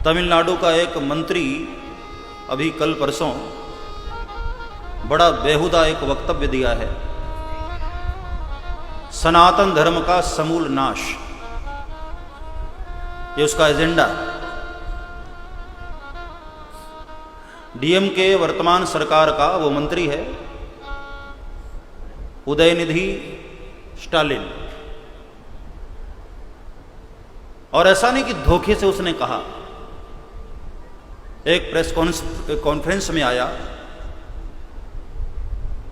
तमिलनाडु का एक मंत्री अभी कल परसों बड़ा बेहुदा एक वक्तव्य दिया है। सनातन धर्म का समूल नाश, ये उसका एजेंडा। डीएमके वर्तमान सरकार का वो मंत्री है उदयनिधि स्टालिन। और ऐसा नहीं कि धोखे से उसने कहा, एक प्रेस कॉन्फ्रेंस में आया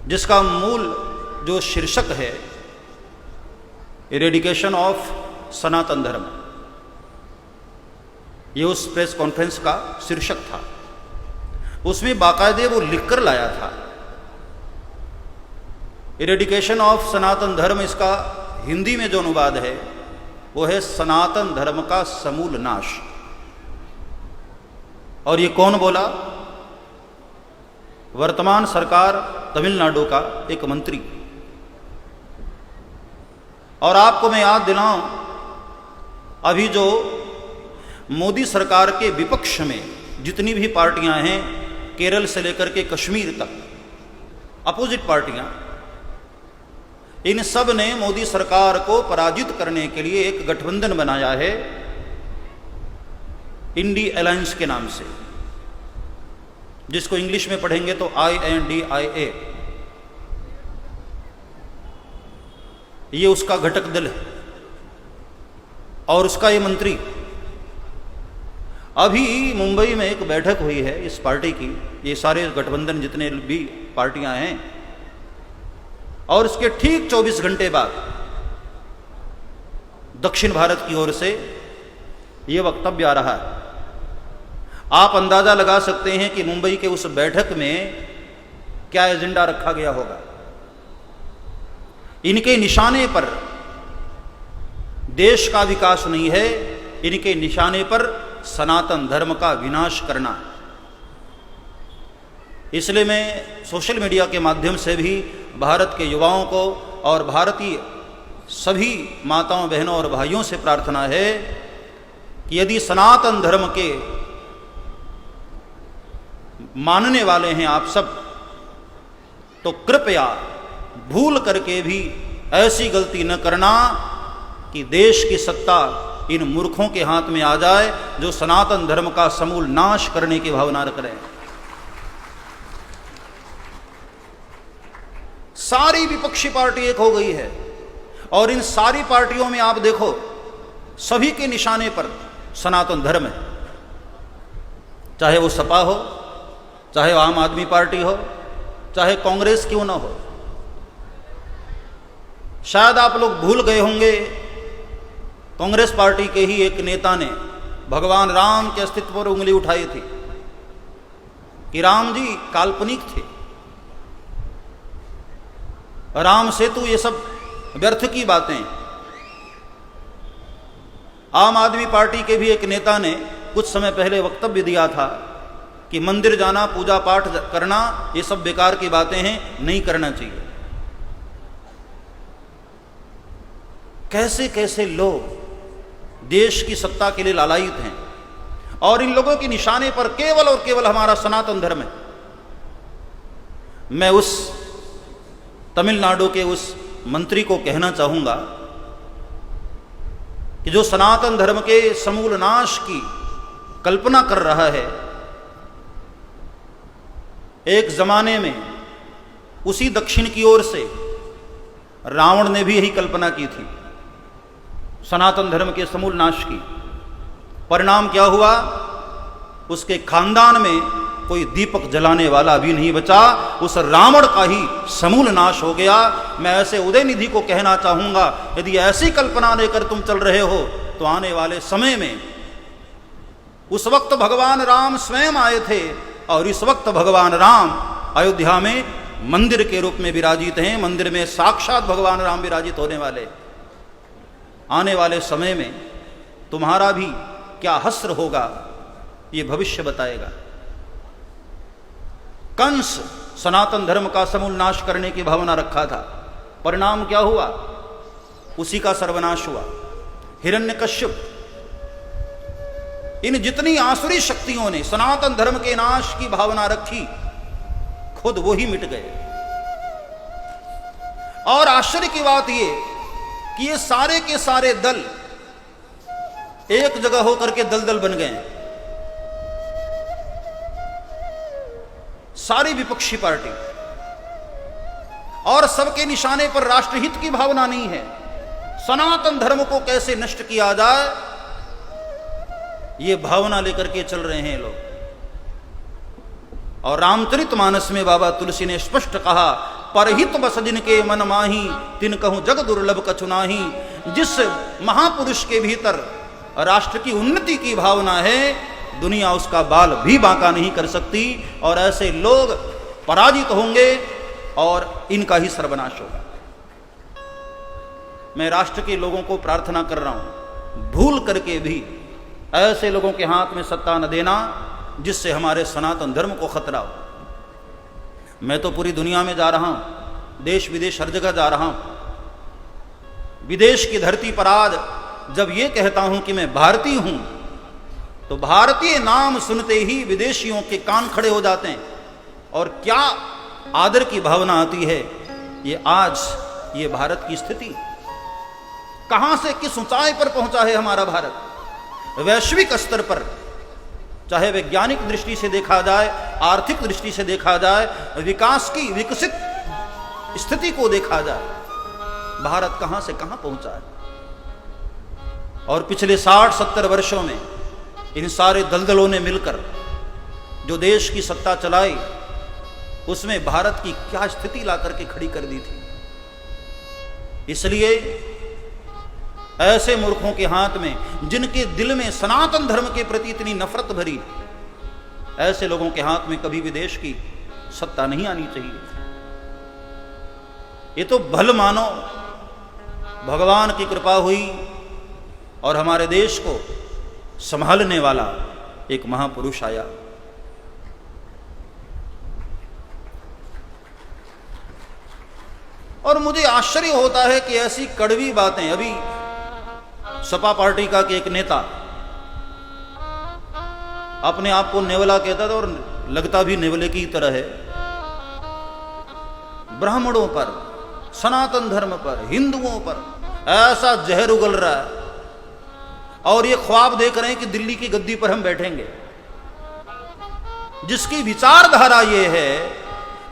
जिसका मूल जो शीर्षक है इरेडिकेशन ऑफ सनातन धर्म, ये उस प्रेस कॉन्फ्रेंस का शीर्षक था। उसमें बाकायदे वो लिखकर लाया था इरेडिकेशन ऑफ सनातन धर्म। इसका हिंदी में जो अनुवाद है वो है सनातन धर्म का समूल नाश। और ये कौन बोला? वर्तमान सरकार तमिलनाडु का एक मंत्री। और आपको मैं याद दिलाऊं, अभी जो मोदी सरकार के विपक्ष में जितनी भी पार्टियां हैं, केरल से लेकर के कश्मीर तक अपोजिट पार्टियां, इन सब ने मोदी सरकार को पराजित करने के लिए एक गठबंधन बनाया है इंडी अलायंस के नाम से, जिसको इंग्लिश में पढ़ेंगे तो INDIA। ये उसका घटक दल है और उसका ये मंत्री। अभी मुंबई में एक बैठक हुई है इस पार्टी की, ये सारे गठबंधन जितने भी पार्टियां हैं, और इसके ठीक 24 घंटे बाद दक्षिण भारत की ओर से ये वक्तव्य आ रहा है। आप अंदाजा लगा सकते हैं कि मुंबई के उस बैठक में क्या एजेंडा रखा गया होगा। इनके निशाने पर देश का विकास नहीं है, इनके निशाने पर सनातन धर्म का विनाश करना। इसलिए मैं सोशल मीडिया के माध्यम से भी भारत के युवाओं को और भारतीय सभी माताओं, बहनों और भाइयों से प्रार्थना है कि यदि सनातन धर्म के मानने वाले हैं आप सब, तो कृपया भूल करके भी ऐसी गलती न करना कि देश की सत्ता इन मूर्खों के हाथ में आ जाए जो सनातन धर्म का समूल नाश करने की भावना रख रहे हैं। सारी विपक्षी पार्टी एक हो गई है और इन सारी पार्टियों में आप देखो, सभी के निशाने पर सनातन धर्म है। चाहे वो सपा हो, चाहे आम आदमी पार्टी हो, चाहे कांग्रेस क्यों ना हो। शायद आप लोग भूल गए होंगे, कांग्रेस पार्टी के ही एक नेता ने भगवान राम के अस्तित्व पर उंगली उठाई थी कि राम जी काल्पनिक थे, राम सेतु, ये सब व्यर्थ की बातें। आम आदमी पार्टी के भी एक नेता ने कुछ समय पहले वक्तव्य दिया था कि मंदिर जाना, पूजा पाठ करना, ये सब बेकार की बातें हैं, नहीं करना चाहिए। कैसे कैसे लोग देश की सत्ता के लिए लालायित हैं और इन लोगों के निशाने पर केवल और केवल हमारा सनातन धर्म है। मैं उस तमिलनाडु के उस मंत्री को कहना चाहूंगा कि जो सनातन धर्म के समूल नाश की कल्पना कर रहा है, एक जमाने में उसी दक्षिण की ओर से रावण ने भी यही कल्पना की थी सनातन धर्म के समूल नाश की। परिणाम क्या हुआ? उसके खानदान में कोई दीपक जलाने वाला भी नहीं बचा, उस रावण का ही समूल नाश हो गया। मैं ऐसे उदयनिधि को कहना चाहूंगा, यदि ऐसी कल्पना लेकर तुम चल रहे हो तो आने वाले समय में, उस वक्त भगवान राम स्वयं आए थे और इस वक्त भगवान राम अयोध्या में मंदिर के रूप में विराजित हैं। मंदिर में साक्षात भगवान राम विराजित होने वाले। आने वाले समय में तुम्हारा भी क्या हश्र होगा, ये भविष्य बताएगा। कंस सनातन धर्म का समूल नाश करने की भावना रखा था, परिणाम क्या हुआ? उसी का सर्वनाश हुआ। हिरण्यकश्यप इन जितनी आसुरी शक्तियों ने सनातन धर्म के नाश की भावना रखी, खुद वो ही मिट गए। और आश्चर्य की बात ये कि ये सारे के सारे दल एक जगह होकर के दलदल बन गए। सारी विपक्षी पार्टी, और सबके निशाने पर राष्ट्रहित की भावना नहीं है। सनातन धर्म को कैसे नष्ट किया जाए, ये भावना लेकर के चल रहे हैं लोग। और रामचरितमानस में बाबा तुलसी ने स्पष्ट कहा, परहित बस जिनके मन माही, तिन कहूं जग दुर्लभ कछु नाही। जिस महापुरुष के भीतर राष्ट्र की उन्नति की भावना है, दुनिया उसका बाल भी बांका नहीं कर सकती। और ऐसे लोग पराजित होंगे और इनका ही सर्वनाश होगा। मैं राष्ट्र के लोगों को प्रार्थना कर रहा हूं, भूल करके भी ऐसे लोगों के हाथ में सत्ता न देना जिससे हमारे सनातन धर्म को खतरा हो। मैं तो पूरी दुनिया में जा रहा हूं, देश विदेश हर जगह जा रहा हूं। विदेश की धरती पर आज जब ये कहता हूं कि मैं भारतीय हूं, तो भारतीय नाम सुनते ही विदेशियों के कान खड़े हो जाते हैं। और क्या आदर की भावना आती है। ये आज ये भारत की स्थिति कहां से किस ऊंचाई पर पहुंचा है हमारा भारत। वैश्विक स्तर पर, चाहे वैज्ञानिक दृष्टि से देखा जाए, आर्थिक दृष्टि से देखा जाए, विकास की विकसित स्थिति को देखा जाए, भारत कहां से कहां पहुंचा है। और पिछले 60-70 वर्षों में इन सारे दलदलों ने मिलकर जो देश की सत्ता चलाई, उसमें भारत की क्या स्थिति ला करके खड़ी कर दी थी। इसलिए ऐसे मूर्खों के हाथ में, जिनके दिल में सनातन धर्म के प्रति इतनी नफरत भरी, ऐसे लोगों के हाथ में कभी भी देश की सत्ता नहीं आनी चाहिए। ये तो भल मानो भगवान की कृपा हुई और हमारे देश को संभालने वाला एक महापुरुष आया। और मुझे आश्चर्य होता है कि ऐसी कड़वी बातें, अभी सपा पार्टी का एक नेता अपने आप को नेवला कहता था और लगता भी नेवले की तरह है, ब्राह्मणों पर, सनातन धर्म पर, हिंदुओं पर ऐसा जहर उगल रहा है। और ये ख्वाब देख रहे हैं कि दिल्ली की गद्दी पर हम बैठेंगे। जिसकी विचारधारा ये है,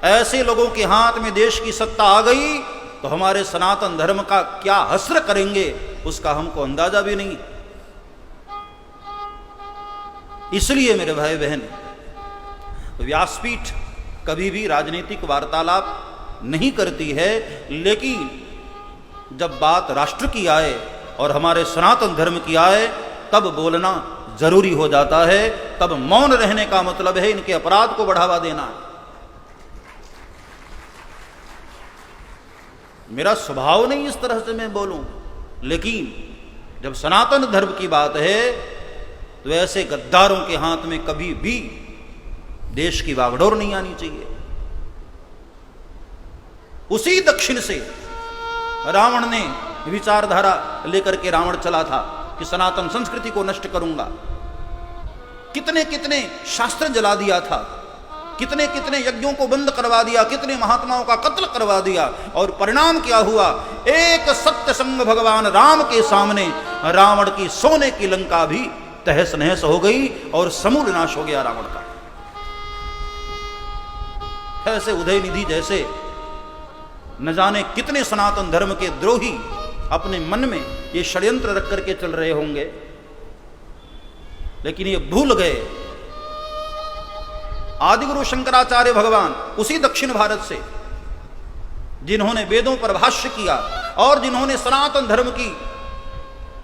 ऐसे लोगों के हाथ में देश की सत्ता आ गई तो हमारे सनातन धर्म का क्या हस्र करेंगे, उसका हमको अंदाजा भी नहीं। इसलिए मेरे भाई बहन, व्यासपीठ कभी भी राजनीतिक वार्तालाप नहीं करती है, लेकिन जब बात राष्ट्र की आए और हमारे सनातन धर्म की आए, तब बोलना जरूरी हो जाता है। तब मौन रहने का मतलब है इनके अपराध को बढ़ावा देना। मेरा स्वभाव नहीं इस तरह से मैं बोलूं, लेकिन जब सनातन धर्म की बात है तो ऐसे गद्दारों के हाथ में कभी भी देश की बागडोर नहीं आनी चाहिए। उसी दक्षिण से रावण ने विचारधारा लेकर के रावण चला था कि सनातन संस्कृति को नष्ट करूंगा। कितने कितने शास्त्र जला दिया था, कितने कितने यज्ञों को बंद करवा दिया, कितने महात्माओं का कत्ल करवा दिया। और परिणाम क्या हुआ? एक सत्य संग भगवान राम के सामने रावण की सोने की लंका भी तहस नहस हो गई और समूल नाश हो गया रावण का। ऐसे उदयनिधि जैसे न जाने कितने सनातन धर्म के द्रोही अपने मन में ये षड्यंत्र रख करके चल रहे होंगे, लेकिन ये भूल गए आदिगुरु शंकराचार्य भगवान, उसी दक्षिण भारत से, जिन्होंने वेदों पर भाष्य किया और जिन्होंने सनातन धर्म की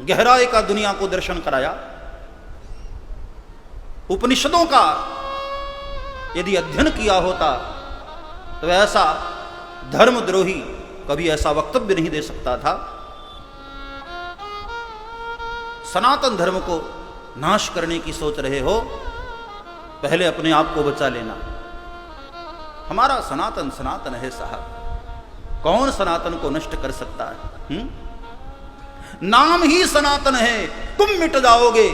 गहराई का दुनिया को दर्शन कराया। उपनिषदों का यदि अध्ययन किया होता तो ऐसा धर्मद्रोही कभी ऐसा वक्तव्य नहीं दे सकता था। सनातन धर्म को नाश करने की सोच रहे हो, पहले अपने आप को बचा लेना। हमारा सनातन सनातन है साहब, कौन सनातन को नष्ट कर सकता है? नाम ही सनातन है, तुम मिट जाओगे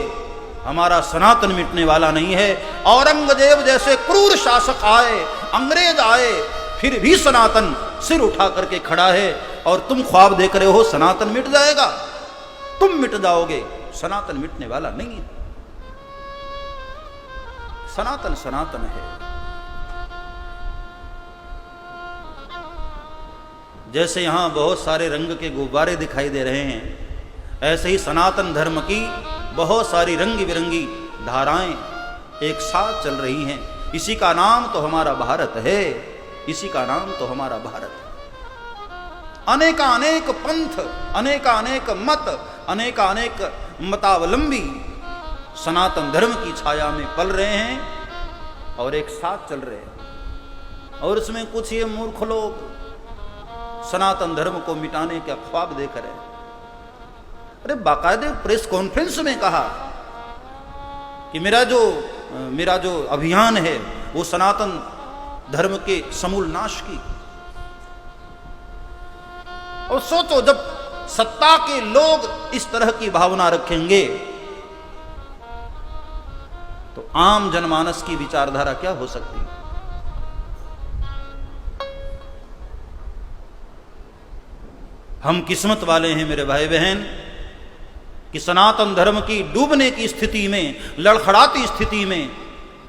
हमारा सनातन मिटने वाला नहीं है। औरंगजेब जैसे क्रूर शासक आए, अंग्रेज आए, फिर भी सनातन सिर उठा करके खड़ा है। और तुम ख्वाब देख रहे हो सनातन मिट जाएगा, तुम मिट जाओगे, सनातन मिटने वाला नहीं है। सनातन सनातन है। जैसे यहां बहुत सारे रंग के गुब्बारे दिखाई दे रहे हैं, ऐसे ही सनातन धर्म की बहुत सारी रंग बिरंगी धाराएं एक साथ चल रही हैं। इसी का नाम तो हमारा भारत है, इसी का नाम तो हमारा भारत है। अनेकानेक पंथ, अनेकानेक मत, अनेकानेक मतावलंबी सनातन धर्म की छाया में पल रहे हैं और एक साथ चल रहे हैं। और इसमें कुछ ये मूर्ख लोग सनातन धर्म को मिटाने का ख्वाब देख रहे हैं। अरे बाकायदे प्रेस कॉन्फ्रेंस में कहा कि मेरा जो अभियान है वो सनातन धर्म के समूल नाश की। और सोचो जब सत्ता के लोग इस तरह की भावना रखेंगे तो आम जनमानस की विचारधारा क्या हो सकती है। हम किस्मत वाले हैं मेरे भाई बहन कि सनातन धर्म की डूबने की स्थिति में, लड़खड़ाती स्थिति में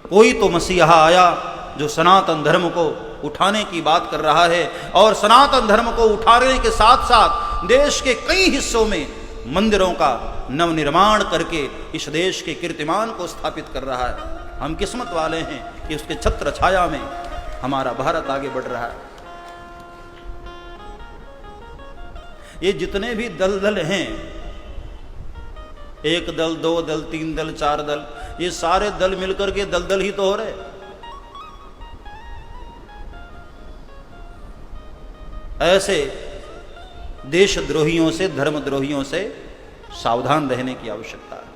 कोई तो मसीहा आया जो सनातन धर्म को उठाने की बात कर रहा है। और सनातन धर्म को उठाने के साथ साथ देश के कई हिस्सों में मंदिरों का नवनिर्माण करके इस देश के कीर्तिमान को स्थापित कर रहा है। हम किस्मत वाले हैं कि उसके छत्र छाया में हमारा भारत आगे बढ़ रहा है। ये जितने भी दल हैं, एक दल, दो दल, तीन दल, चार दल, ये सारे दल मिलकर के दल ही तो हो रहे। ऐसे देशद्रोहियों से, धर्मद्रोहियों से सावधान रहने की आवश्यकता है।